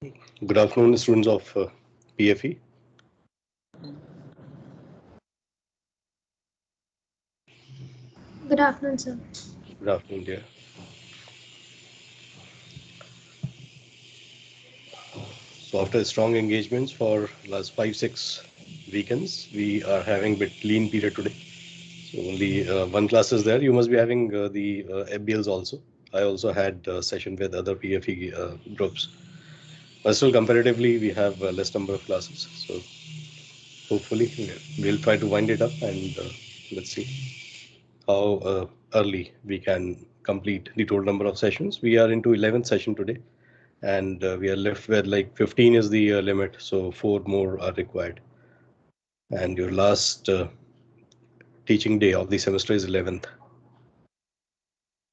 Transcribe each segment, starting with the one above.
Good afternoon, students of PFE. Good afternoon, sir. Good afternoon, dear. So after strong engagements for last 5, 6 weekends, we are having a bit lean period today. So only one class is there. You must be having the FBLs also. I also had a session with other PFE groups. But still, comparatively, we have a less number of classes. So hopefully, we'll try to wind it up and let's see how early we can complete the total number of sessions. We are into 11th session today, and we are left with like 15 is the limit, so 4 more are required. And your last teaching day of the semester is 11th.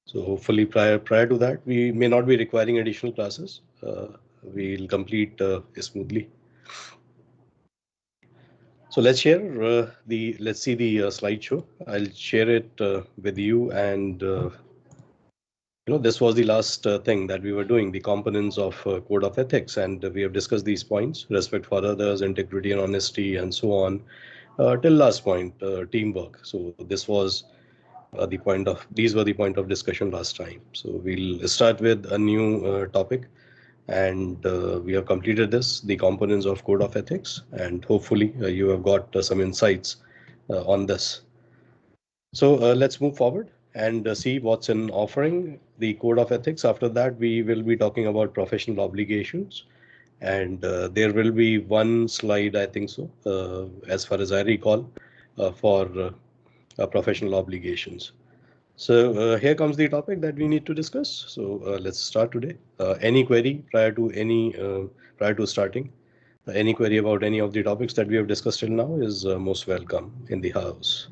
So hopefully prior to that, we may not be requiring additional classes. We'll complete smoothly. So let's share let's see the slideshow. I'll share it with you, and this was the last thing that we were doing, the components of code of ethics, and we have discussed these points: respect for others, integrity and honesty, and so on, till last point, teamwork. So this was these were the point of discussion last time. So we'll start with a new topic, and we have completed this, the components of code of ethics, and hopefully you have got some insights on this. So let's move forward and see what's in offering the code of ethics. After that, we will be talking about professional obligations, and there will be one slide, I think so, as far as I recall, for professional obligations. So here comes the topic that we need to discuss. So let's start today. Any query prior to starting? Any query about any of the topics that we have discussed till now is most welcome in the house.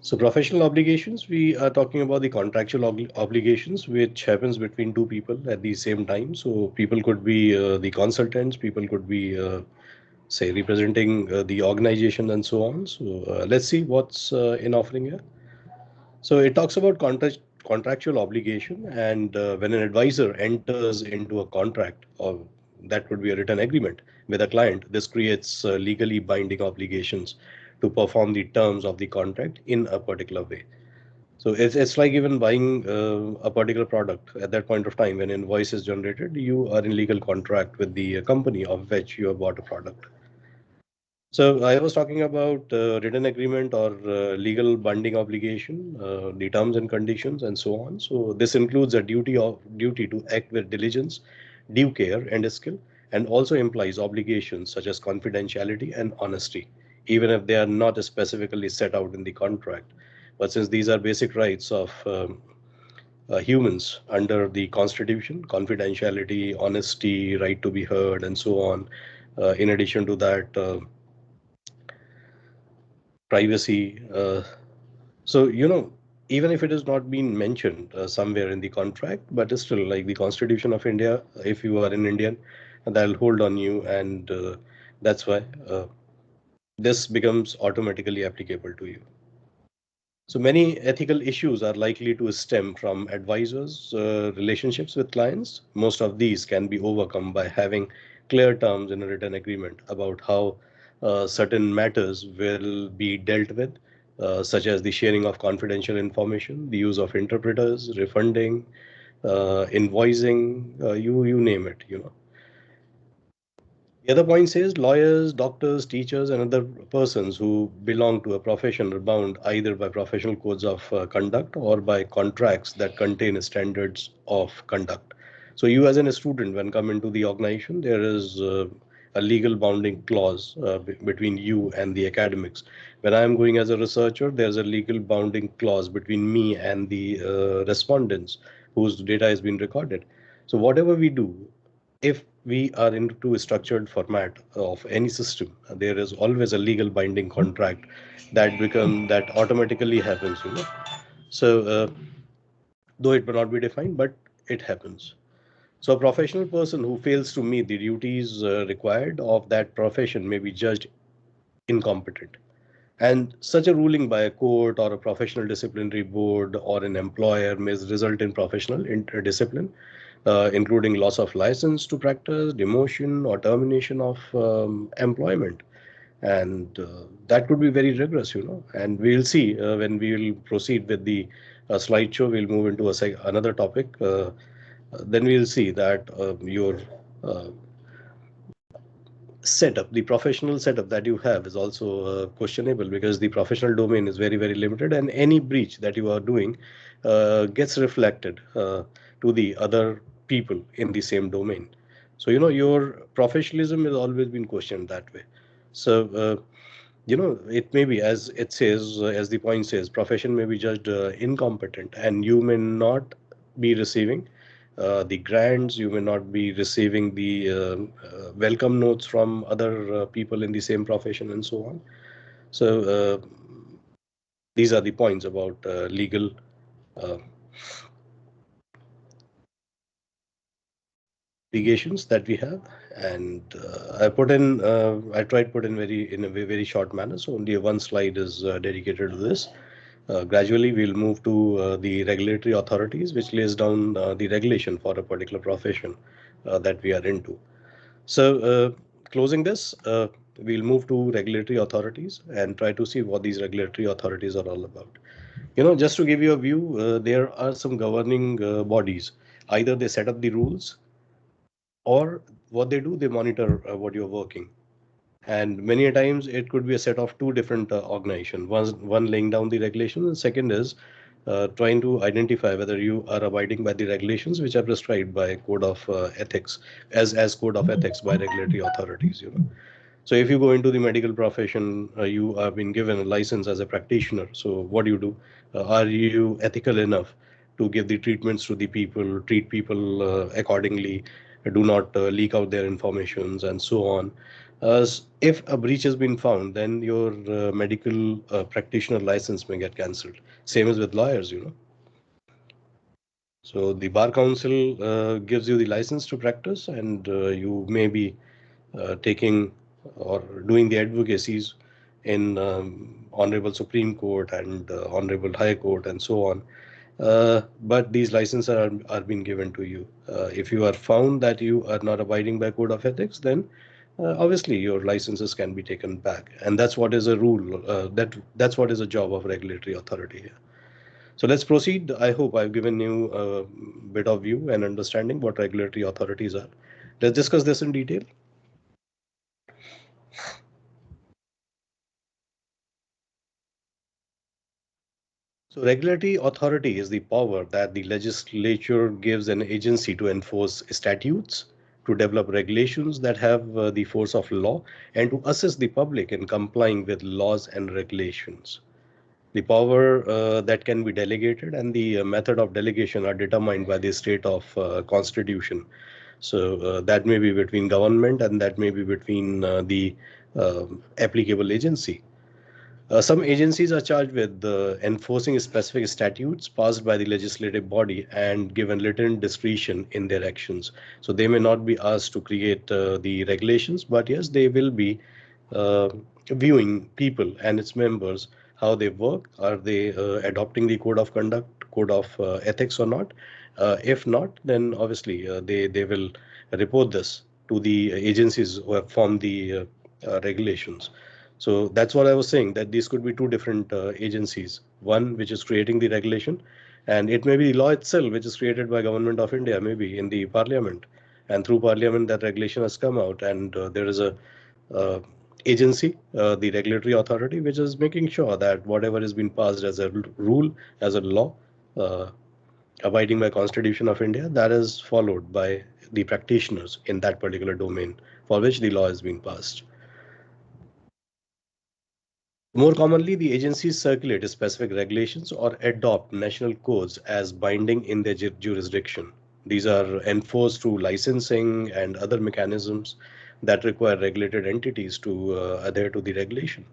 So professional obligations, we are talking about the contractual obligations which happens between two people at the same time. So people could be the consultants, people could be say representing the organization and so on. So let's see what's in offering here. So it talks about contractual obligation, and when an advisor enters into a contract, or that would be a written agreement with a client, this creates legally binding obligations to perform the terms of the contract in a particular way. So it's like even buying a particular product at that point of time when invoice is generated, you are in legal contract with the company of which you have bought a product. So I was talking about written agreement or legal binding obligation, the terms and conditions, and so on. So this includes a duty to act with diligence, due care, and skill, and also implies obligations such as confidentiality and honesty, even if they are not specifically set out in the contract. But since these are basic rights of humans under the Constitution, confidentiality, honesty, right to be heard, and so on. In addition to that, privacy. So, even if it has not been mentioned somewhere in the contract, but it's still like the Constitution of India, if you are an Indian, that'll hold on you, and that's why this becomes automatically applicable to you. So many ethical issues are likely to stem from advisors' relationships with clients. Most of these can be overcome by having clear terms in a written agreement about how certain matters will be dealt with, such as the sharing of confidential information, the use of interpreters, refunding, invoicing, you name it. The other point says lawyers, doctors, teachers, and other persons who belong to a profession are bound either by professional codes of conduct or by contracts that contain standards of conduct. So you as a student, when come into the organization, there is a legal bounding clause between you and the academics. When I am going as a researcher, there's a legal bounding clause between me and the respondents whose data has been recorded. So whatever we do, if we are into a structured format of any system, there is always a legal binding contract that automatically happens. So though it may not be defined, but it happens. So a professional person who fails to meet the duties required of that profession may be judged incompetent. And such a ruling by a court or a professional disciplinary board or an employer may result in professional discipline, including loss of license to practice, demotion, or termination of employment. And that could be very rigorous, And we'll see when we will proceed with the slideshow. We'll move into another topic. Then we'll see that your uh, setup, the professional setup that you have is also questionable, because the professional domain is very, very limited, and any breach that you are doing gets reflected to the other people in the same domain. So, your professionalism has always been questioned that way. So, it may be, as it says, as the point says, profession may be judged incompetent, and you may not be receiving the grants, you may not be receiving the welcome notes from other people in the same profession, and so on. So, these are the points about legal uh, obligations that we have. And I tried put in a very short manner, so only one slide is dedicated to this. Gradually, we'll move to the regulatory authorities, which lays down the regulation for a particular profession that we are into. So, closing this, we'll move to regulatory authorities and try to see what these regulatory authorities are all about. Just to give you a view, there are some governing bodies. Either they set up the rules, or what they do, they monitor what you're working. And many a times it could be a set of two different organizations. One laying down the regulations, and second is trying to identify whether you are abiding by the regulations which are prescribed by code of ethics, as code of ethics by regulatory authorities. So if you go into the medical profession, you have been given a license as a practitioner. So what do you do? Are you ethical enough to give the treatments to the people, treat people accordingly, do not leak out their informations, and so on? If a breach has been found, then your medical practitioner license may get cancelled. Same as with lawyers. So the Bar Council gives you the license to practice, and you may be taking or doing the advocacies in Honorable Supreme Court and Honorable High Court and so on. But these licenses are being given to you. If you are found that you are not abiding by code of ethics, then obviously your licenses can be taken back, and that's what is a rule. That's what is a job of regulatory authority here. So let's proceed. I hope I've given you a bit of view and understanding what regulatory authorities are. Let's discuss this in detail. So regulatory authority is the power that the legislature gives an agency to enforce statutes, to develop regulations that have the force of law, and to assist the public in complying with laws and regulations. The power that can be delegated and the method of delegation are determined by the state of constitution. So that may be between government, and that may be between the applicable agency. Some agencies are charged with enforcing specific statutes passed by the legislative body and given little discretion in their actions. So they may not be asked to create the regulations, but yes, they will be uh, viewing people and its members, how they work. Are they adopting the code of conduct, code of ethics or not? If not, then obviously they will report this to the agencies who have formed the regulations. So that's what I was saying, that these could be two different agencies. One which is creating the regulation, and it may be the law itself which is created by Government of India, maybe in the Parliament, and through Parliament that regulation has come out, and there is a uh, agency, the regulatory authority, which is making sure that whatever has been passed as a rule, as a law, uh, abiding by Constitution of India, that is followed by the practitioners in that particular domain for which the law has been passed. More commonly, the agencies circulate specific regulations or adopt national codes as binding in their jurisdiction. These are enforced through licensing and other mechanisms that require regulated entities to adhere to the regulation.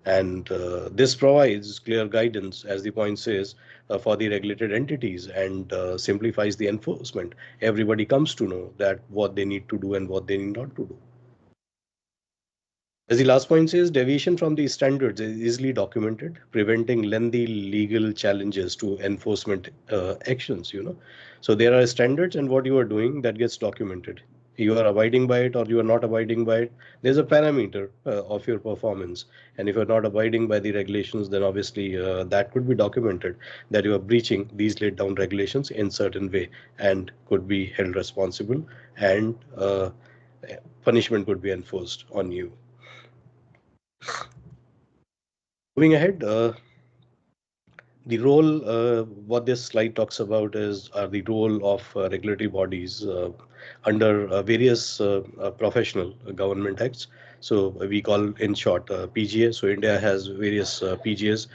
And this provides clear guidance, as the point says, for the regulated entities, and simplifies the enforcement. Everybody comes to know that what they need to do and what they need not to do. As the last point says, deviation from these standards is easily documented, preventing lengthy legal challenges to enforcement actions. So there are standards, and what you are doing that gets documented. You are abiding by it or you are not abiding by it. There's a parameter of your performance, and if you're not abiding by the regulations, then obviously that could be documented that you are breaching these laid down regulations in certain way and could be held responsible, and punishment could be enforced on you. Moving ahead, the role, what this slide talks about is the role of regulatory bodies under various professional government acts. So we call in short PGA. So India has various PGAs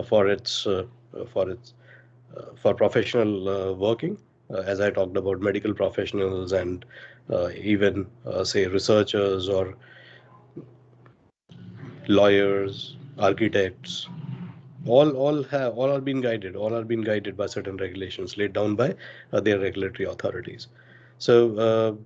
for for professional working. As I talked about, medical professionals and even say researchers or lawyers, architects, all are being guided, all are being guided by certain regulations laid down by their regulatory authorities. So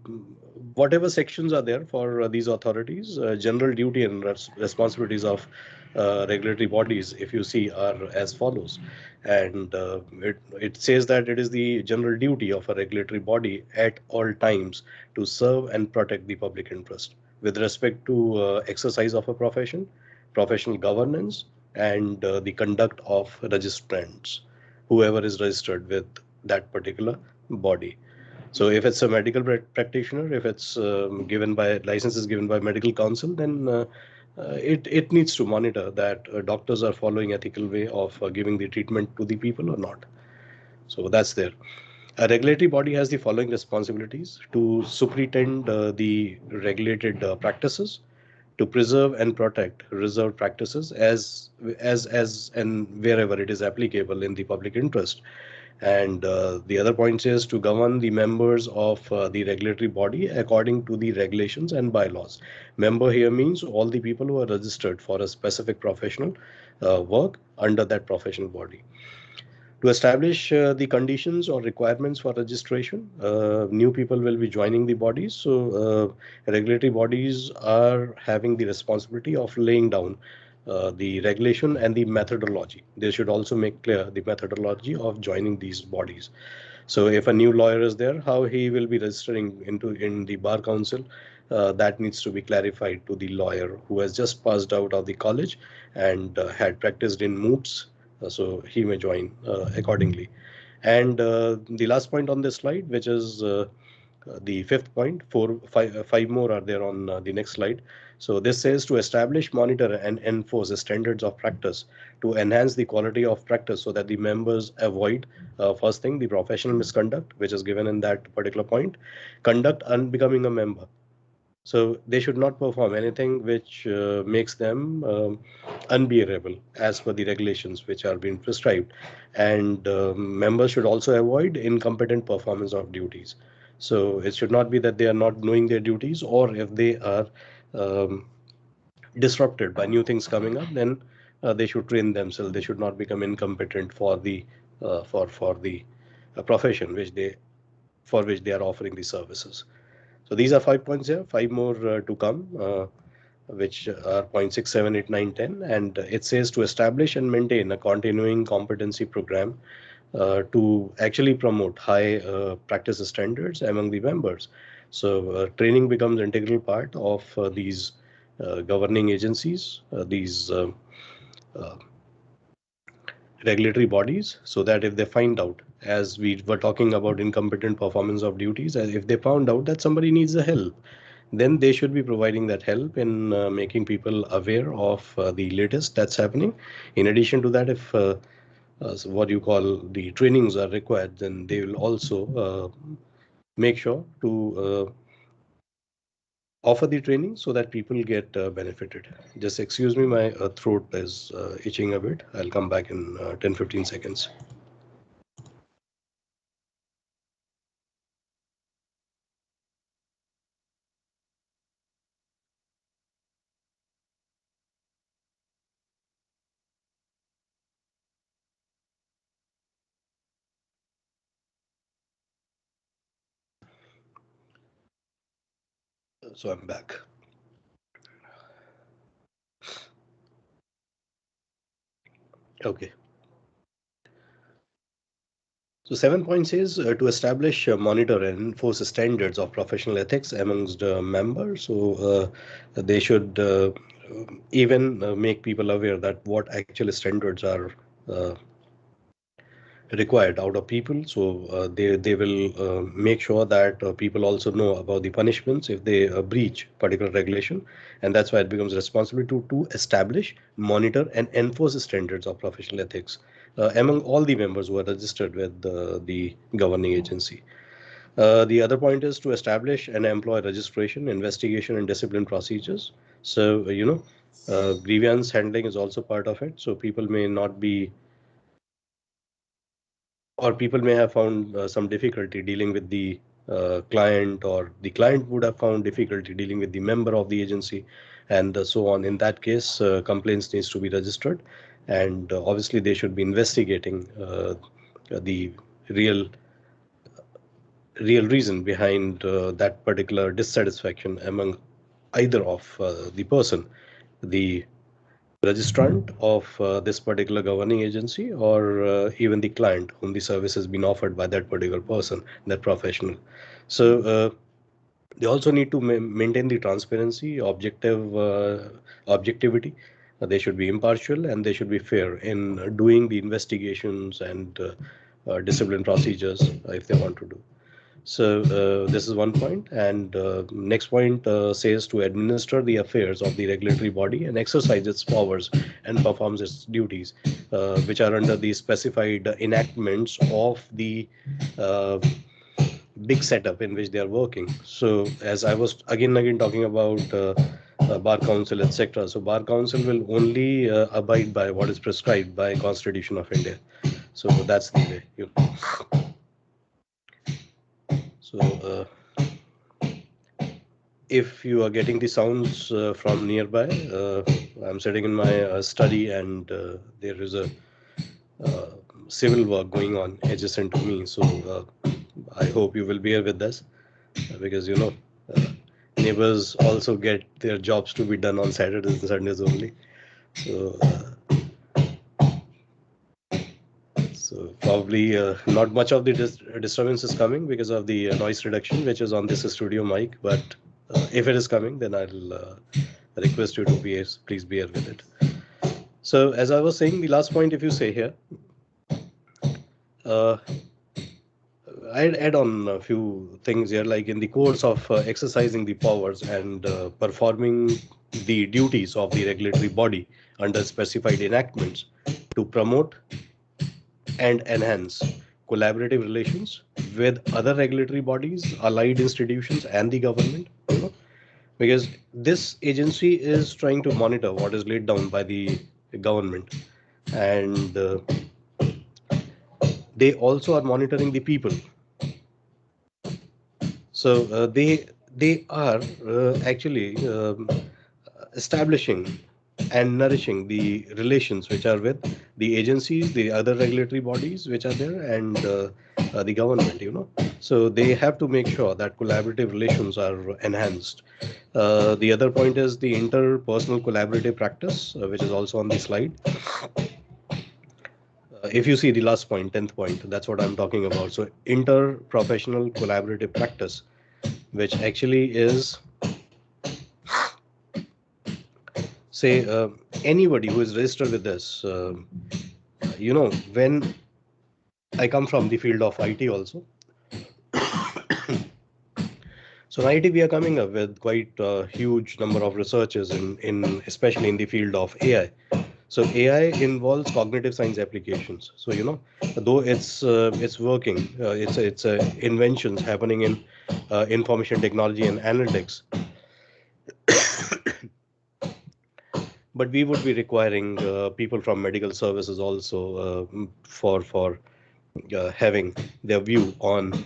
whatever sections are there for these authorities, general duty and responsibilities of regulatory bodies, if you see, are as follows. And it says that it is the general duty of a regulatory body at all times to serve and protect the public interest with respect to exercise of a profession, professional governance, and the conduct of registrants, whoever is registered with that particular body. So if it's a medical practitioner, if it's given by license is given by medical council, then it needs to monitor that doctors are following ethical way of giving the treatment to the people or not. So that's there. A regulatory body has the following responsibilities: to superintend the regulated practices, to preserve and protect reserved practices as and wherever it is applicable in the public interest. And the other point is to govern the members of the regulatory body according to the regulations and bylaws. Member here means all the people who are registered for a specific professional work under that professional body. To establish the conditions or requirements for registration, new people will be joining the bodies. So regulatory bodies are having the responsibility of laying down the regulation and the methodology. They should also make clear the methodology of joining these bodies. So if a new lawyer is there, how he will be registering in the bar council, that needs to be clarified to the lawyer who has just passed out of the college and had practiced in moots. So he may join accordingly. And the last point on this slide, which is the fifth point, five more are there on the next slide. So this says to establish, monitor, and enforce the standards of practice to enhance the quality of practice so that the members avoid, first thing, the professional misconduct, which is given in that particular point, conduct unbecoming a member. So they should not perform anything which makes them unbearable as per the regulations which are being prescribed. And members should also avoid incompetent performance of duties. So it should not be that they are not knowing their duties, or if they are um, disrupted by new things coming up, then they should train themselves. They should not become incompetent for the profession for which they are offering the services. So these are 5 points here, five more to come, which are point 6, 7, 8, 9, 10. And it says to establish and maintain a continuing competency program to actually promote high practice standards among the members. So training becomes integral part of these governing agencies, these uh, regulatory bodies, so that if they find out, as we were talking about incompetent performance of duties, as if they found out that somebody needs the help, then they should be providing that help in making people aware of the latest that's happening. In addition to that, if what you call the trainings are required, then they will also make sure to offer the training so that people get benefited. Just excuse me, my throat is itching a bit. I'll come back in 10-15 seconds. So I'm back. Okay. So 7 point says to establish, monitor, and enforce standards of professional ethics amongst members. So they should even make people aware that what actual standards are uh, required out of people. So they will make sure that people also know about the punishments if they breach particular regulation, and that's why it becomes responsibility to establish, monitor, and enforce standards of professional ethics among all the members who are registered with the governing agency. The other point is to establish and employ registration, investigation, and discipline procedures. So grievance handling is also part of it. So people may not be, or people may have found some difficulty dealing with the client, or the client would have found difficulty dealing with the member of the agency, and so on. In that case, complaints needs to be registered, and obviously they should be investigating the real real reason behind that particular dissatisfaction among either of the person, the registrant of this particular governing agency, or even the client whom the service has been offered by that particular person, that professional. So they also need to maintain the transparency, objectivity. They should be impartial, and they should be fair in doing the investigations and discipline procedures if they want to do. So this is one point, and next point says to administer the affairs of the regulatory body and exercise its powers and performs its duties, which are under the specified enactments of the uh, big setup in which they are working. So as I was again talking about bar council, etc. So bar council will only abide by what is prescribed by Constitution of India. So that's the way. So. If you are getting the sounds from nearby, I'm sitting in my study, and there is a uh, civil work going on adjacent to me. So I hope you will bear with us, because uh, neighbors also get their jobs to be done on Saturdays and Sundays only. So probably not much of the disturbance is coming because of the noise reduction, which is on this studio mic. But if it is coming, then I'll request you to please bear with it. So as I was saying, the last point, if you say here, uh, I'd add on a few things here, like in the course of exercising the powers and performing the duties of the regulatory body under specified enactments to promote and enhance collaborative relations with other regulatory bodies, allied institutions, and the government. Because this agency is trying to monitor what is laid down by the government, and they also are monitoring the people. So they are actually establishing and nourishing the relations which are with the agencies, the other regulatory bodies which are there, and the government. So they have to make sure that collaborative relations are enhanced. The other point is the interpersonal collaborative practice, which is also on the slide. If you see the last point, 10th point, that's what I'm talking about. So interprofessional collaborative practice, which actually is, say, anybody who is registered with this, when I come from the field of IT also. So in IT, we are coming up with quite a huge number of researchers in especially in the field of AI. So AI involves cognitive science applications. So though it's working, it's inventions happening in information technology and analytics, but we would be requiring people from medical services also for having their view on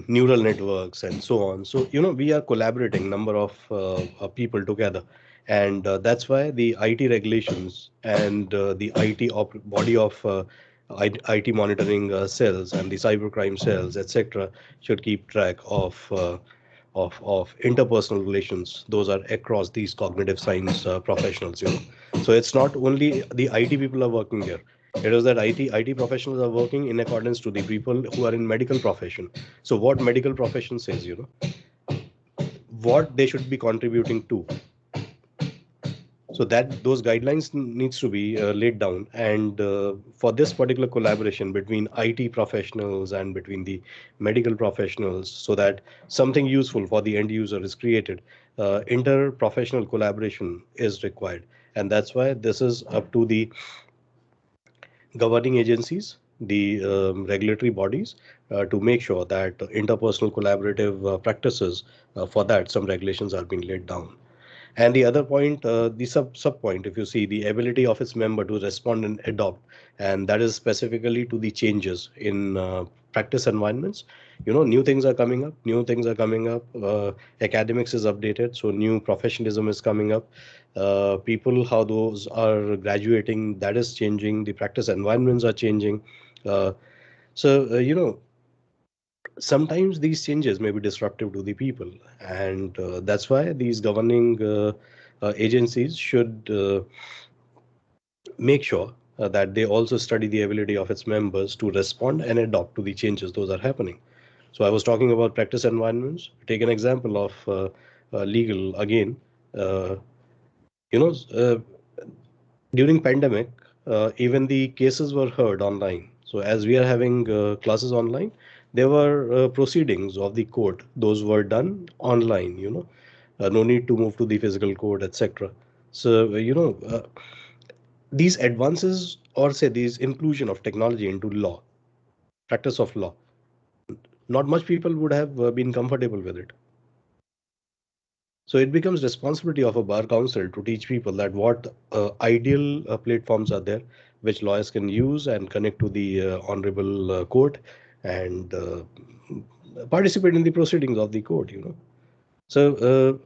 neural networks and so on. So we are collaborating number of people together, and that's why the IT regulations and the body of IT monitoring cells and the cybercrime cells, etc., should keep track of interpersonal relations. Those are across these cognitive science professionals. So it's not only the IT people are working there. It is that IT professionals are working in accordance to the people who are in medical profession. So what medical profession says, what they should be contributing to. So that those guidelines needs to be laid down, and for this particular collaboration between IT professionals and between the medical professionals, so that something useful for the end user is created, interprofessional collaboration is required, and that's why this is up to the governing agencies, the regulatory bodies, to make sure that interpersonal collaborative practices, for that some regulations are being laid down. And the other point, the sub point, if you see the ability of its member to respond and adopt, and that is specifically to the changes in practice environments. New things are coming up. New things are coming up. Academics is updated, so new professionalism is coming up. People, how those are graduating, that is changing. The practice environments are changing. Uh, so sometimes these changes may be disruptive to the people, and that's why these governing agencies should make sure that they also study the ability of its members to respond and adapt to the changes those are happening. So I was talking about practice environments. Take an example of legal again. uh, you know uh, During pandemic, even the cases were heard online. So as we are having classes online, there were proceedings of the court. Those were done online. No need to move to the physical court, etc. So these advances, or say these inclusion of technology into law, practice of law, not much people would have been comfortable with it. So it becomes responsibility of a bar council to teach people that what ideal platforms are there, which lawyers can use and connect to the honorable court, and participate in the proceedings of the court. So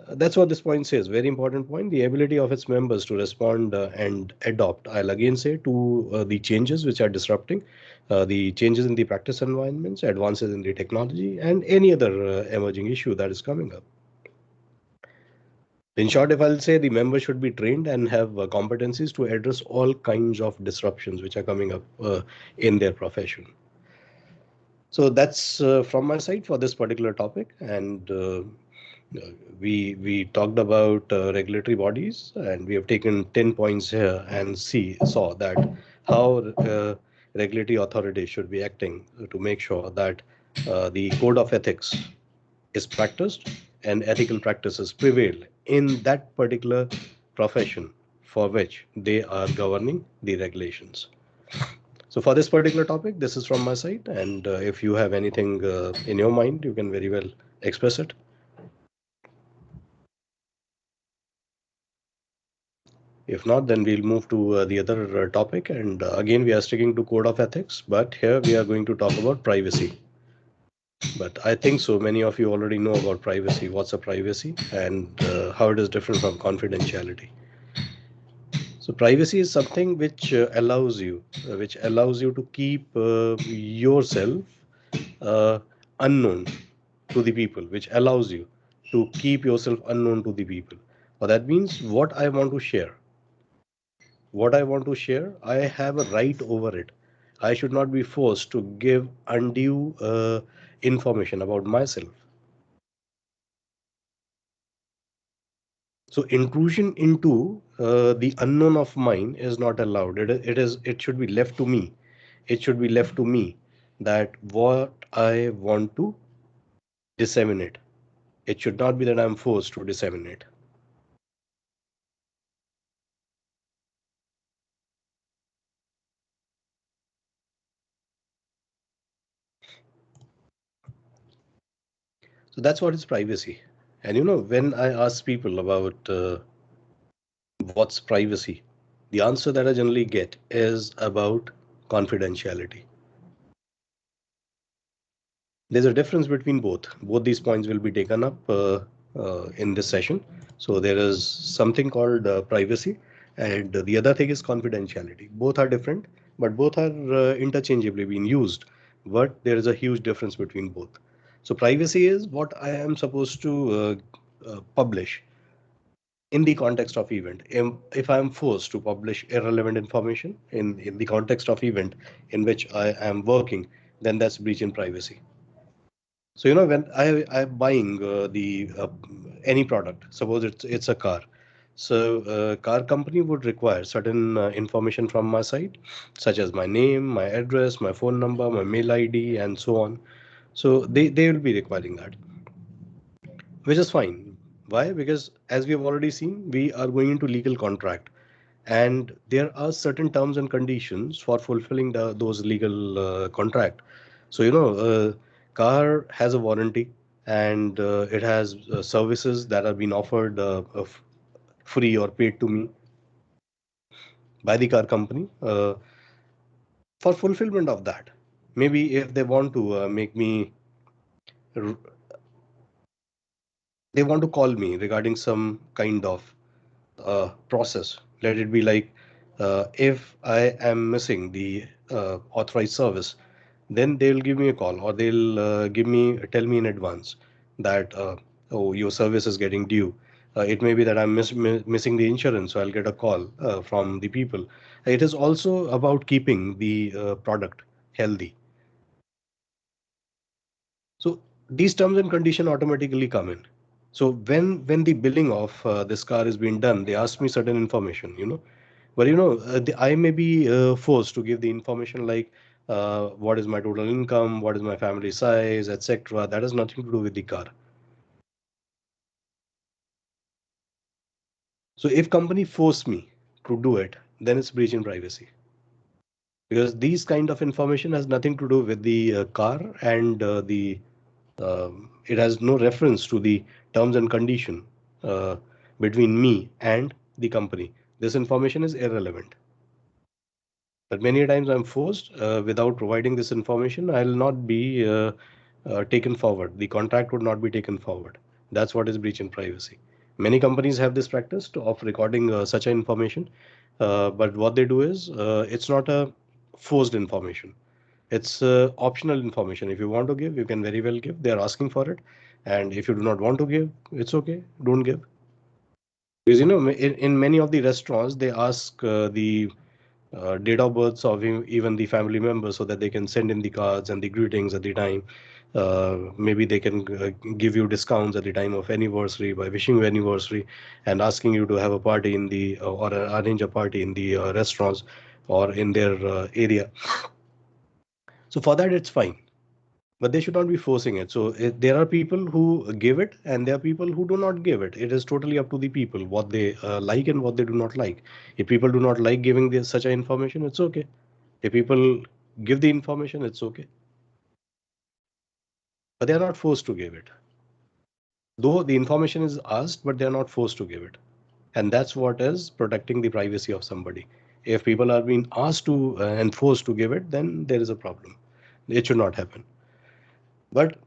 that's what this point says. Very important point. The ability of its members to respond and adopt. I'll again say to the changes which are disrupting, the changes in the practice environments, advances in the technology, and any other emerging issue that is coming up. In short, if I'll say, the members should be trained and have competencies to address all kinds of disruptions which are coming up in their profession. So that's from my side for this particular topic. And we talked about regulatory bodies, and we have taken 10 points here, and saw that how regulatory authorities should be acting to make sure that the code of ethics is practiced and ethical practices prevail in that particular profession for which they are governing the regulations. So for this particular topic, this is from my side, and if you have anything in your mind, you can very well express it. If not, then we'll move to the other topic, and again we are sticking to code of ethics, but here we are going to talk about privacy. But I think so many of you already know about privacy, what's a privacy, and how it is different from confidentiality. So privacy is something which allows you to keep yourself uh, unknown to the people, which allows you to keep yourself unknown to the people. Well, that means what I want to share, I have a right over it. I should not be forced to give undue information about myself. So intrusion into the unknown of mine is not allowed. It should be left to me. It should be left to me that what I want to disseminate. It should not be that I'm forced to disseminate. So that's what is privacy. And when I ask people about what's privacy, the answer that I generally get is about confidentiality. There's a difference between both. Both these points will be taken up in this session. So there is something called privacy, and the other thing is confidentiality. Both are different, but both are interchangeably being used. But there is a huge difference between both. So privacy is what I am supposed to publish. in the context of event. If I am forced to publish irrelevant information in the context of event in which I am working, then that's breach in privacy. So when I'm buying the any product, suppose it's a car. So car company would require certain information from my side, such as my name, my address, my phone number, my mail ID, and so on. So they will be requiring that, which is fine. Why? Because as we have already seen, we are going into legal contract, and there are certain terms and conditions for fulfilling those legal contract. So car has a warranty, and it has services that are being offered free or paid to me by the car company for fulfillment of that. Maybe if they want to make me r- they want to call me regarding some kind of process. Let it be like if I am missing the authorized service, then they'll give me a call, or they'll tell me in advance that oh, your service is getting due. It may be that I'm missing the insurance, so I'll get a call from the people. It is also about keeping the product healthy. So these terms and condition automatically come in. So when the billing of this car is being done, they ask me certain information, But I may be forced to give the information like what is my total income, what is my family size, etc. That has nothing to do with the car. So if company force me to do it, then it's breach in privacy, because these kind of information has nothing to do with the car, and the it has no reference to the terms and condition uh, between me and the company. This information is irrelevant. But many times I'm forced, without providing this information, I'll not be taken forward. The contract would not be taken forward. That's what is breach in privacy. Many companies have this practice of recording such a information, but what they do is it's not a forced information. It's optional information. If you want to give, you can very well give. They are asking for it, and if you do not want to give, it's okay. Don't give. Because in many of the restaurants, they ask the date of births of even the family members so that they can send in the cards and the greetings at the time. Maybe they can give you discounts at the time of anniversary by wishing you anniversary and asking you to have a party in the or arrange a party in the restaurants or in their area. So for that, it's fine. But they should not be forcing it. So there are people who give it, and there are people who do not give it. It is totally up to the people what they like and what they do not like. If people do not like giving such a information, it's okay. If people give the information, it's okay. But they are not forced to give it. Though the information is asked, but they are not forced to give it. And that's what is protecting the privacy of somebody. If people are being asked to and forced to give it, then there is a problem. It should not happen. But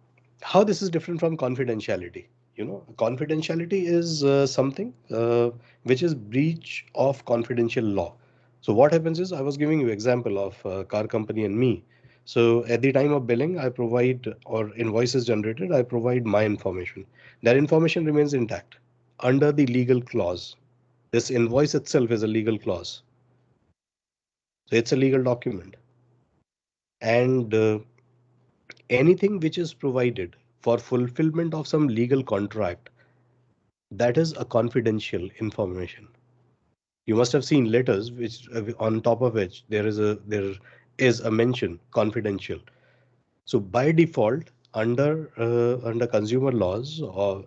how this is different from confidentiality? Confidentiality is something which is breach of confidential law. So what happens is, I was giving you example of car company and me. So at the time of billing, I provide, or invoices generated, I provide my information. That information remains intact under the legal clause. This invoice itself is a legal clause. So it's a legal document. And anything which is provided for fulfillment of some legal contract, that is a confidential information. You must have seen letters which on top of which there is a mention confidential. So by default, under consumer laws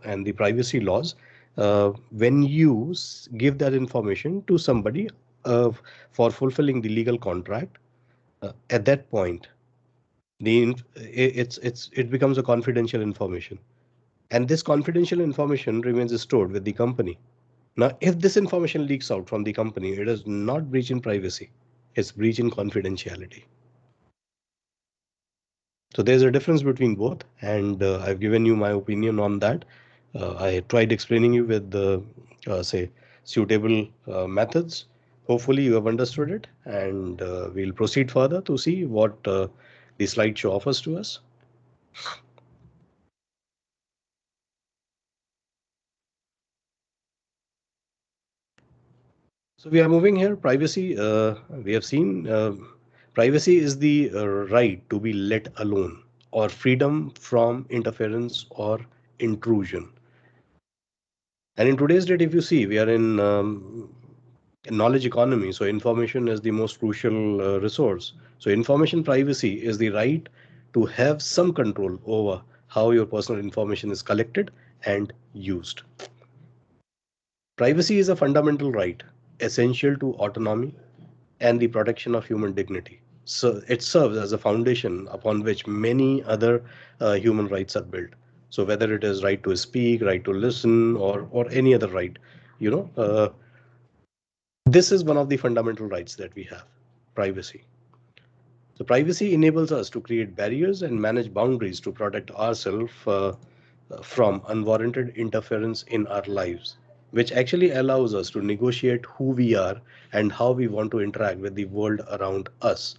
and the privacy laws, when you give that information to somebody uh, for fulfilling the legal contract, at that point it becomes a confidential information, and this confidential information remains stored with the company. Now, if this information leaks out from the company, it is not breach in privacy, it's breach in confidentiality. So there's a difference between both, and I've given you my opinion on that. I tried explaining you with the say suitable methods. Hopefully you have understood it, and we'll proceed further to see what the slideshow offers to us. So we are moving here. Privacy, we have seen privacy is the right to be let alone or freedom from interference or intrusion. And in today's date, if you see, we are in a knowledge economy. So information is the most crucial resource. So information privacy is the right to have some control over how your personal information is collected and used. Privacy is a fundamental right, essential to autonomy and the protection of human dignity. So it serves as a foundation upon which many other human rights are built. So whether it is right to speak, right to listen, or any other right, you know, this is one of the fundamental rights that we have, privacy. So privacy enables us to create barriers and manage boundaries to protect ourselves from unwarranted interference in our lives, which actually allows us to negotiate who we are and how we want to interact with the world around us.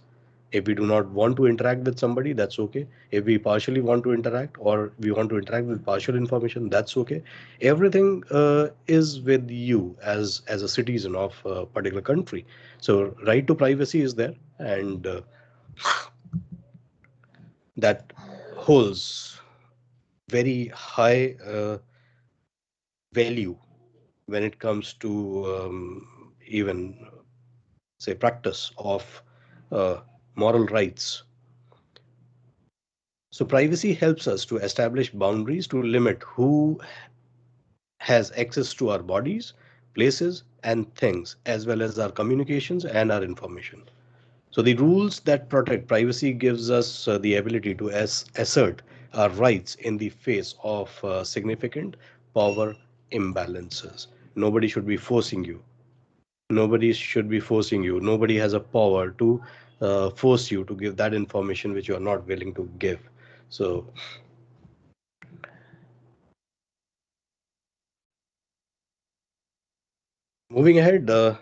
If we do not want to interact with somebody, that's okay. If we partially want to interact or we want to interact with partial information, that's okay. Everything is with you as a citizen of a particular country. So right to privacy is there, and that holds very high value when it comes to even say practice of uh, moral rights. So privacy helps us to establish boundaries to limit who has access to our bodies, places, and things, as well as our communications and our information. So the rules that protect privacy gives us the ability to assert our rights in the face of significant power imbalances. Nobody should be forcing you. Nobody should be forcing you. Nobody has a power to force you to give that information which you are not willing to give. So moving ahead, so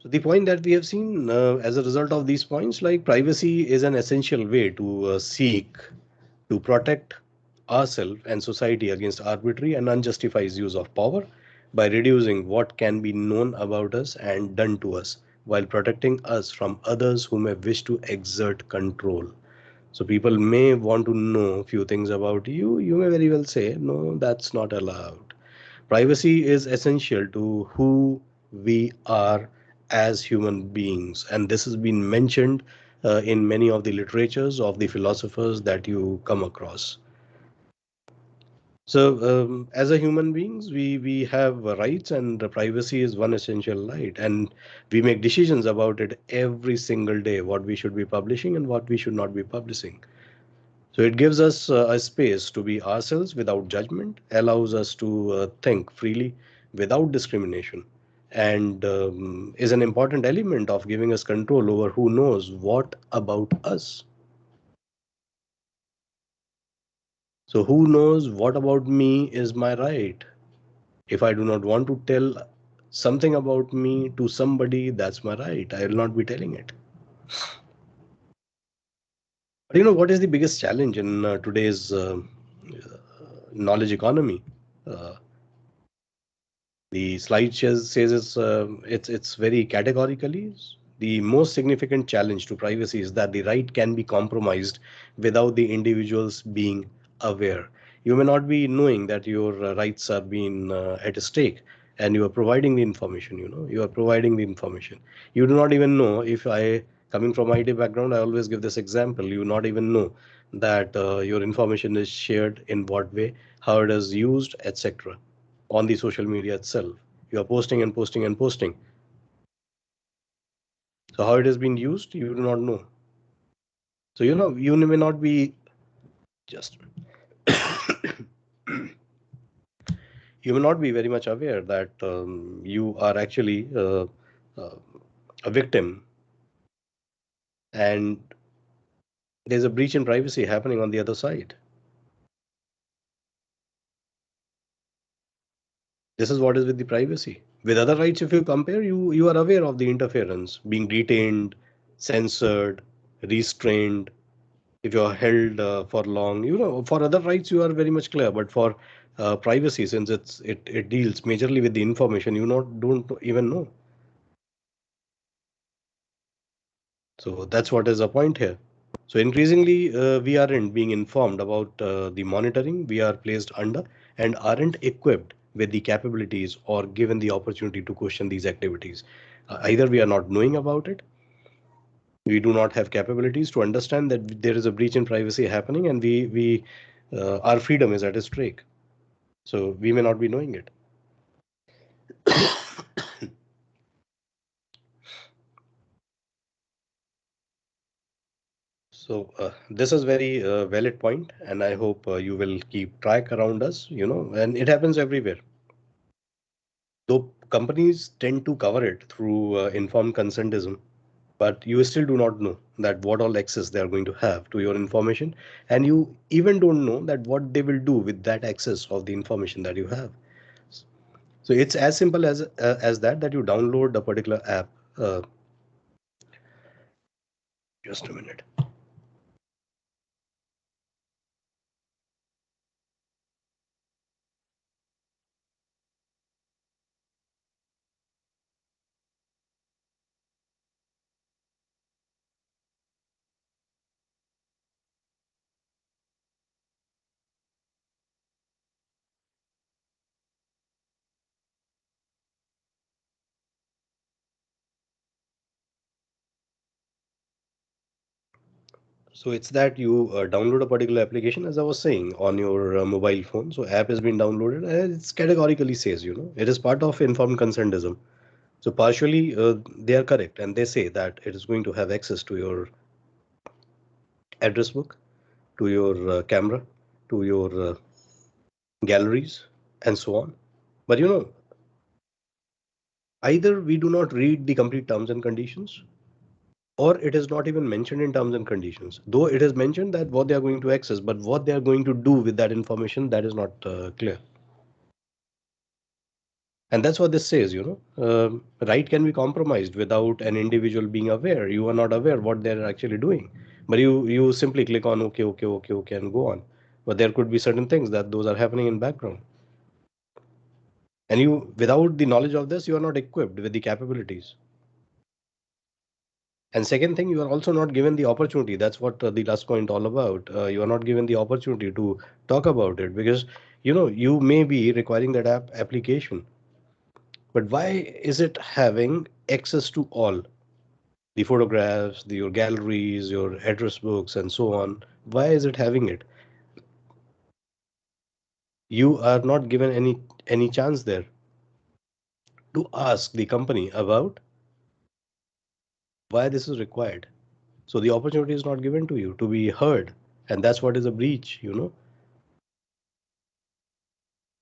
the point that we have seen as a result of these points, like privacy is an essential way to seek to protect ourselves and society against arbitrary and unjustified use of power by reducing what can be known about us and done to us while protecting us from others who may wish to exert control. So people may want to know few things about you. You may very well say, no, that's not allowed. Privacy is essential to who we are as human beings, and this has been mentioned in many of the literatures of the philosophers that you come across. So, as a human beings, we have rights, and the privacy is one essential right, and we make decisions about it every single day, what we should be publishing and what we should not be publishing. So it gives us a space to be ourselves without judgment, allows us to think freely without discrimination, and is an important element of giving us control over who knows what about us. So who knows what about me is my right. If I do not want to tell something about me to somebody, that's my right. I will not be telling it. But you know what is the biggest challenge in today's knowledge economy? Uh, The slide says it's very categorically. The most significant challenge to privacy is that the right can be compromised without the individuals being aware. You may not be knowing that your rights are being at stake, and you are providing the information. You are providing the information. You do not even know if I coming from IT background. I always give this example. You not even know that your information is shared in what way, how it is used, etc on the social media itself. You are posting and posting and posting. So how it has been used, you do not know. So you may not be just you may not be very much aware that you are actually uh, a victim, and there's a breach in privacy happening on the other side. This is what is with the privacy. With other rights, if you compare, you are aware of the interference, being detained, censored, restrained. if you're held for long, for other rights you are very much clear, but for privacy, since it deals majorly with the information, you not don't even know. So that's what is the point here. So increasingly, we aren't being informed about the monitoring we are placed under, and aren't equipped with the capabilities or given the opportunity to question these activities. Either we are not knowing about it, we do not have capabilities to understand that there is a breach in privacy happening, and we our freedom is at stake. So we may not be knowing it. So this is very valid point, and I hope you will keep track around us. And it happens everywhere. Though companies tend to cover it through informed consentism, but you still do not know that what all access they are going to have to your information, and you even don't know that what they will do with that access of the information that you have. So it's as simple as that you download a particular app. Uh, just a minute. So it's that you download a particular application, as I was saying, on your mobile phone. So app has been downloaded, and it's categorically says, it is part of informed consentism. So partially they are correct, and they say that it is going to have access to your address book, to your camera, to your galleries, and so on. But either we do not read the complete terms and conditions, or it is not even mentioned in terms and conditions, though it is mentioned that what they are going to access, but what they are going to do with that information, that is not clear. And that's what this says. Right can be compromised without an individual being aware. You are not aware what they're actually doing, but you simply click on okay, okay, okay, okay, and go on. But there could be certain things that those are happening in background, and you, without the knowledge of this, you are not equipped with the capabilities. And second thing, you are also not given the opportunity. That's what the last point all about. You are not given the opportunity to talk about it, because you may be requiring that application, but why is it having access to all the photographs, your galleries, your address books, and so on? Why is it having it? You are not given any chance there to ask the company about why this is required. So the opportunity is not given to you to be heard, and that's what is a breach.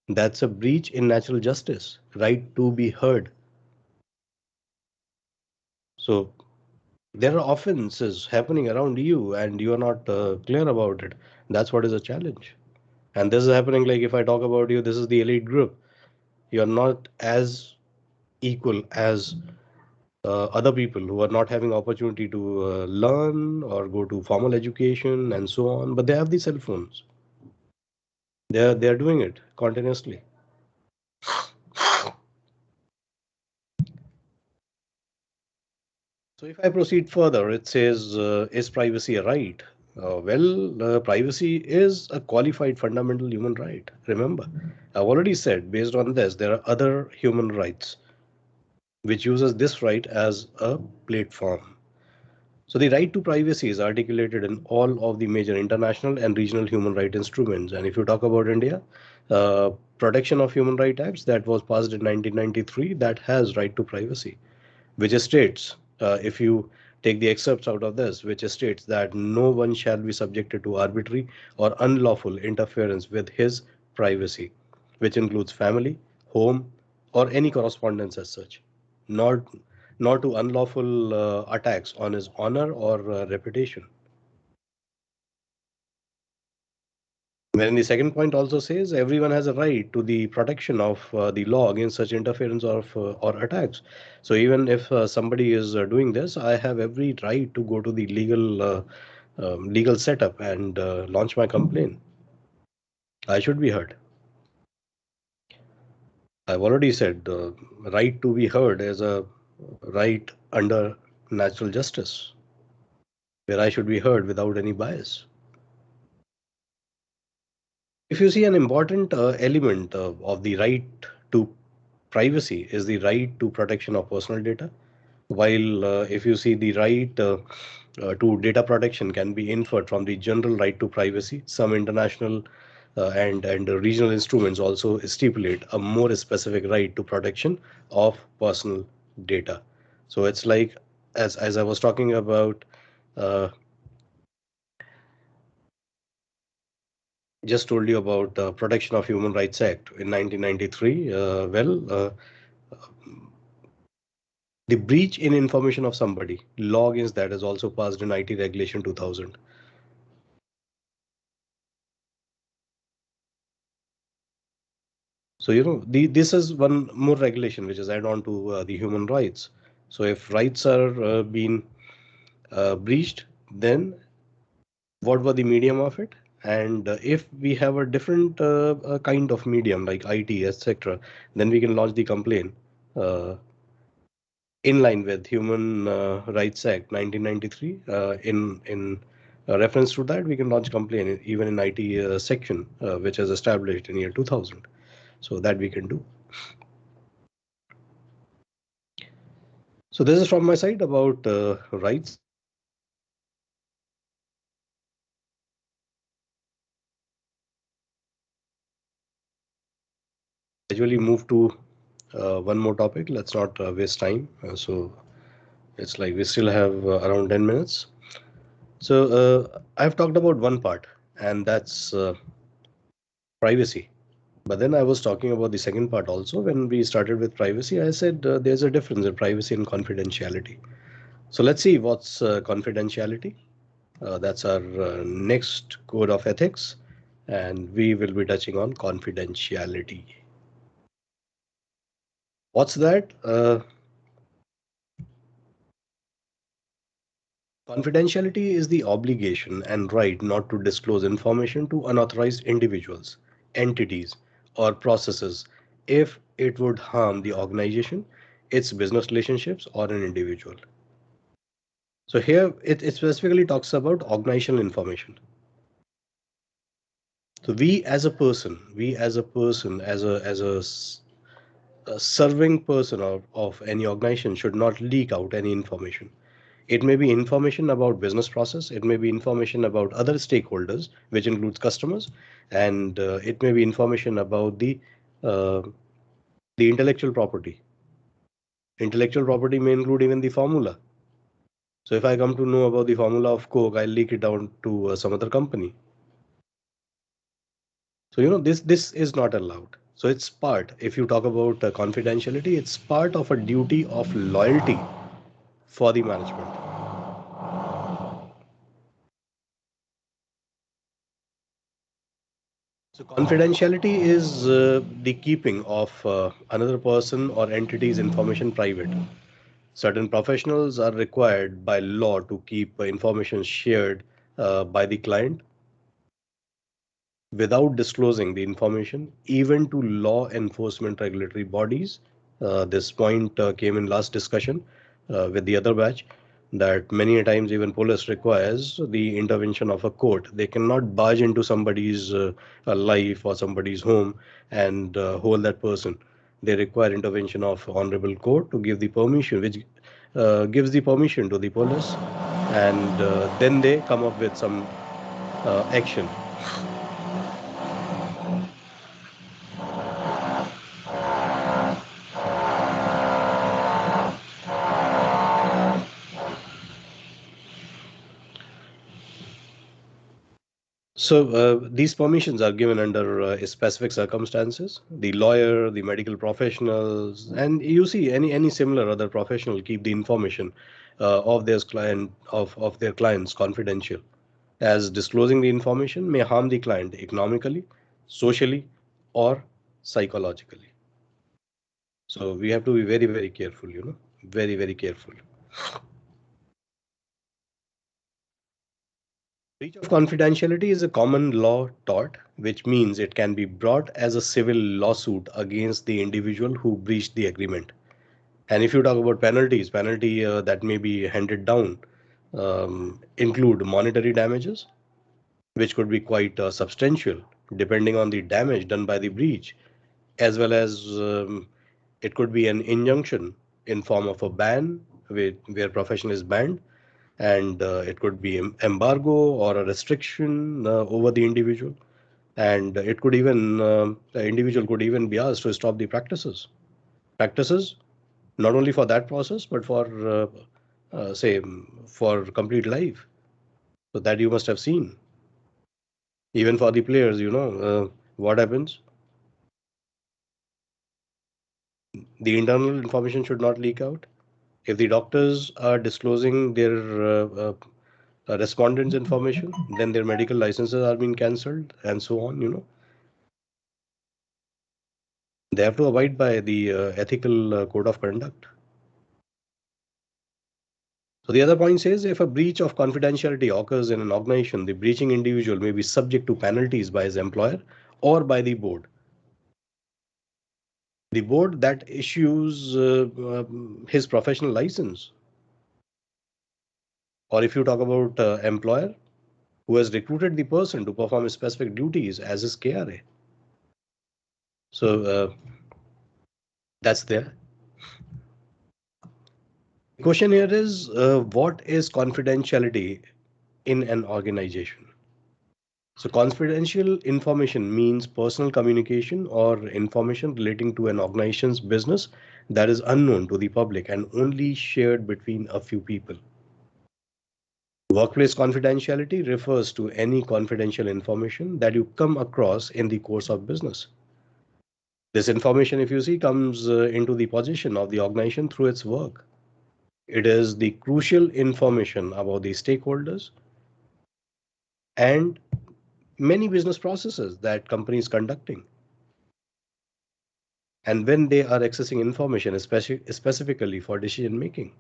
That's a breach in natural justice, right to be heard. So there are offenses happening around you, and you are not clear about it. That's what is a challenge. And this is happening, like, if I talk about you, this is the elite group. You're not as equal as other people who are not having opportunity to learn or go to formal education and so on, but they have the cell phones. They're doing it continuously. So if I proceed further, it says, is privacy a right? Privacy is a qualified fundamental human right. Remember, I've already said, based on this, there are other human rights which uses this right as a platform. So the right to privacy is articulated in all of the major international and regional human rights instruments. And if you talk about India, uh, Protection of Human Rights Acts that was passed in 1993, that has right to privacy, which states, if you take the excerpts out of this, which states that no one shall be subjected to arbitrary or unlawful interference with his privacy, which includes family, home, or any correspondence as such, nor nor to unlawful attacks on his honor or reputation. Wherein the second point also says everyone has a right to the protection of the law against such interference or attacks. So even if somebody is doing this, I have every right to go to the legal legal setup and launch my complaint, I should be heard. I've already said the right to be heard is a right under natural justice, where I should be heard without any bias. If you see, an important element of the right to privacy is the right to protection of personal data. While if you see, the right to data protection can be inferred from the general right to privacy, some international and regional instruments also stipulate a more specific right to protection of personal data. So it's like, as I was talking about, uh, just told you about Protection of Human Rights Act in 1993. The breach in information of somebody, law against that is also passed in IT Regulation 2000. So, this is one more regulation which is add on to the human rights. So if rights are being breached, then what were the medium of it? And if we have a different kind of medium like IT, etc., then we can launch the complaint uh, in line with Human Rights Act 1993. In reference to that, we can launch complaint even in IT section, which is established in year 2000. So that we can do. So this is from my side about rights. Gradually move to one more topic. Let's not waste time. So it's like we still have around 10 minutes. So I've talked about one part, and that's privacy. But then I was talking about the second part also. When we started with privacy, I said there's a difference in privacy and confidentiality. So let's see what's confidentiality. That's our next code of ethics, and we will be touching on confidentiality. What's that? Confidentiality is the obligation and right not to disclose information to unauthorized individuals, entities, or processes if it would harm the organization, its business relationships, or an individual. So here it specifically talks about organizational information. So we as a person, a serving person of any organization should not leak out any information. It may be information about business process, it may be information about other stakeholders, which includes customers, and it may be information about uh, the intellectual property. Intellectual property may include even the formula. So if I come to know about the formula of Coke, I'll leak it down to some other company. So this is not allowed. So it's part. If you talk about confidentiality, it's part of a duty of loyalty for the management. So confidentiality is the keeping of another person or entity's information private. Certain professionals are required by law to keep information shared by the client without disclosing the information, even to law enforcement regulatory bodies. This point came in last discussion with the other batch, that many a times even police requires the intervention of a court. They cannot barge into somebody's life or somebody's home and hold that person. They require intervention of honorable court to give the permission, which gives the permission to the police, and then they come up with some action. So these permissions are given under specific circumstances. The lawyer, the medical professionals, and you see any similar other professional keep the information of their clients confidential, as disclosing the information may harm the client economically, socially, or psychologically. So we have to be very careful. Very careful. Breach of confidentiality is a common law tort, which means it can be brought as a civil lawsuit against the individual who breached the agreement. And if you talk about penalties, penalty that may be handed down include monetary damages, which could be quite substantial depending on the damage done by the breach, as well as it could be an injunction in form of a ban where profession is banned, and it could be embargo or a restriction over the individual, and it could even the individual could even be asked to stop the practices not only for that process but for say for complete life. So that you must have seen. Even for the players, what happens, the internal information should not leak out. If the doctors are disclosing their respondents information, then their medical licenses are being cancelled and so on. They have to abide by the ethical code of conduct. So the other point says if a breach of confidentiality occurs in an organization, the breaching individual may be subject to penalties by his employer or by the board. The board that issues his professional license. Or if you talk about employer who has recruited the person to perform specific duties as his KRA. So that's there. The question here is what is confidentiality in an organization? So confidential information means personal communication or information relating to an organization's business that is unknown to the public and only shared between a few people. Workplace confidentiality refers to any confidential information that you come across in the course of business. This information, if you see, comes into the possession of the organization through its work. It is the crucial information about the stakeholders and many business processes that companies conducting. And when they are accessing information, especially specifically for decision making.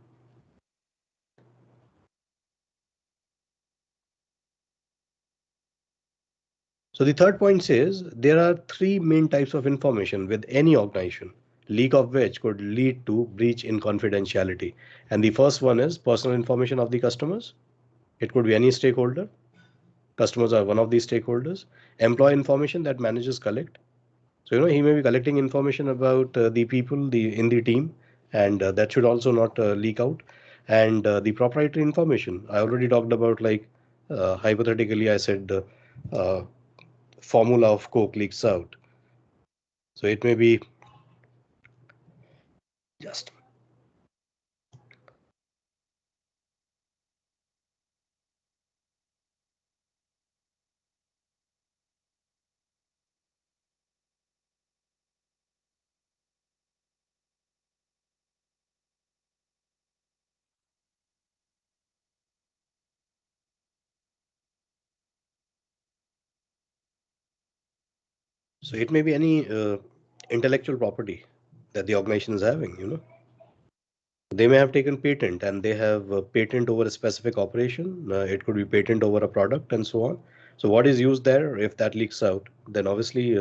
So the third point says there are three main types of information with any organization, leak of which could lead to breach in confidentiality. And the first one is personal information of the customers. It could be any stakeholder. Customers are one of these stakeholders. Employee information that managers collect. So he may be collecting information about the people in the team, and that should also not leak out. And the proprietary information I already talked about, like hypothetically I said uh, formula of Coke leaks out. So it may be just. So it may be any intellectual property that the organization is having. They may have taken patent and they have a patent over a specific operation. It could be patent over a product and so on. So what is used there, if that leaks out, then obviously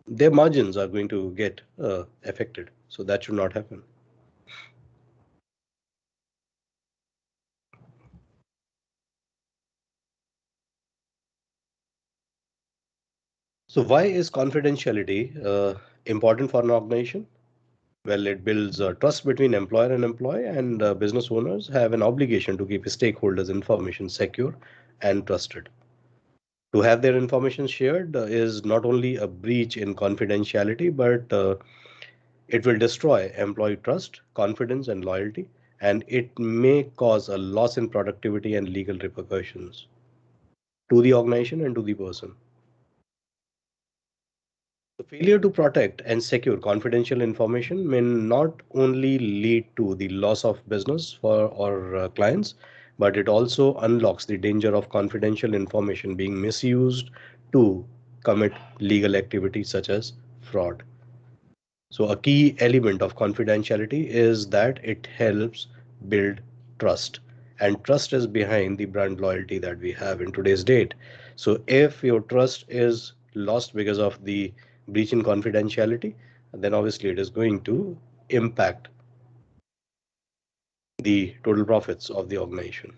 their margins are going to get affected. So that should not happen. So why is confidentiality important for an organization? Well, it builds trust between employer and employee, and business owners have an obligation to keep stakeholders' information secure and trusted. To have their information shared is not only a breach in confidentiality, but it will destroy employee trust, confidence, and loyalty, and it may cause a loss in productivity and legal repercussions to the organization and to the person. The failure to protect and secure confidential information may not only lead to the loss of business for our clients, but it also unlocks the danger of confidential information being misused to commit legal activities such as fraud. So a key element of confidentiality is that it helps build trust. and trust is behind the brand loyalty that we have in today's date. So if your trust is lost because of the breach in confidentiality, then obviously it is going to impact the total profits of the organization.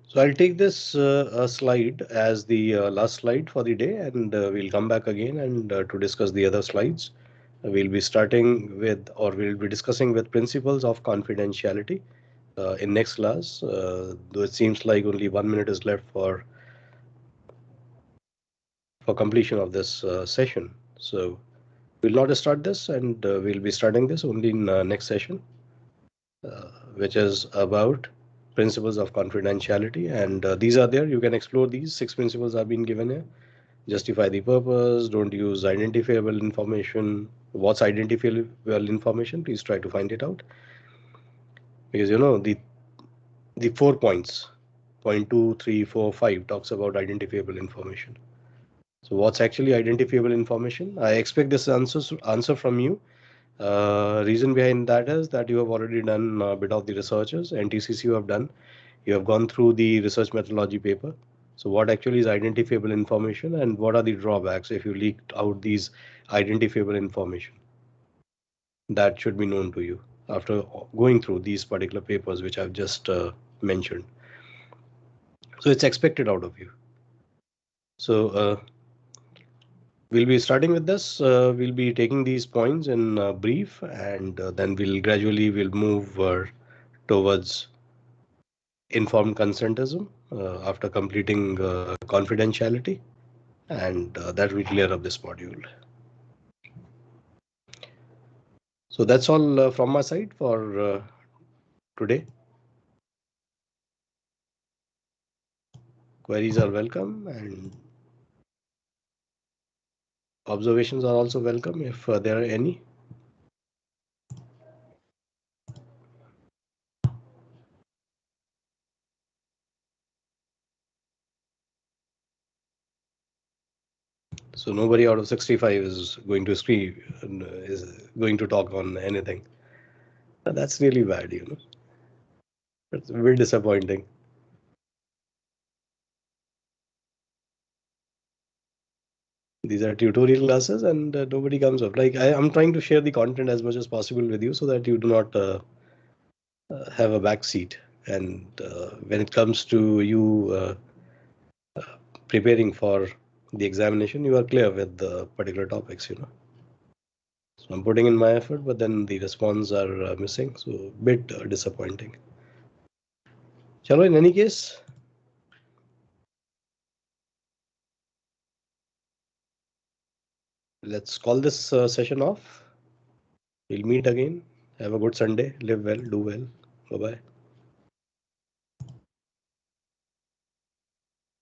So I'll take this slide as the last slide for the day, and we'll come back again and to discuss the other slides. We'll be starting with, or we'll be discussing with principles of confidentiality in next class. Though it seems like only 1 minute is left for completion of this session. So we'll not start this, and we'll be starting this only in next session, which is about principles of confidentiality. And these are there. You can explore these 6 principles have been given here. Justify the purpose. Don't use identifiable information. What's identifiable information? Please try to find it out, because the 4 points, point 2, 3, 4, 5 talks about identifiable information. So what's actually identifiable information? I expect this answer from you. Reason behind that is that you have already done a bit of the researches. NTCC you have done. You have gone through the research methodology paper. So what actually is identifiable information, and what are the drawbacks if you leaked out these identifiable information? That should be known to you after going through these particular papers which I've just mentioned. So it's expected out of you. So we'll be starting with this. We'll be taking these points in brief, and then we'll move towards informed consentism after completing confidentiality, and that will clear up this module. So that's all from my side for today. Queries are welcome, and observations are also welcome if there are any. So nobody out of 65 is going to scream, is going to talk on anything. That's really bad, you know. It's very disappointing. These are tutorial classes, and nobody comes up. Like I'm trying to share the content as much as possible with you so that you do not have a back seat. And when it comes to you preparing for the examination, you are clear with the particular topics, you know. So I'm putting in my effort, but then the response are missing. So a bit disappointing. Chalo, in any case, let's call this session off. We'll meet again. Have a good Sunday. Live well, do well. Bye bye.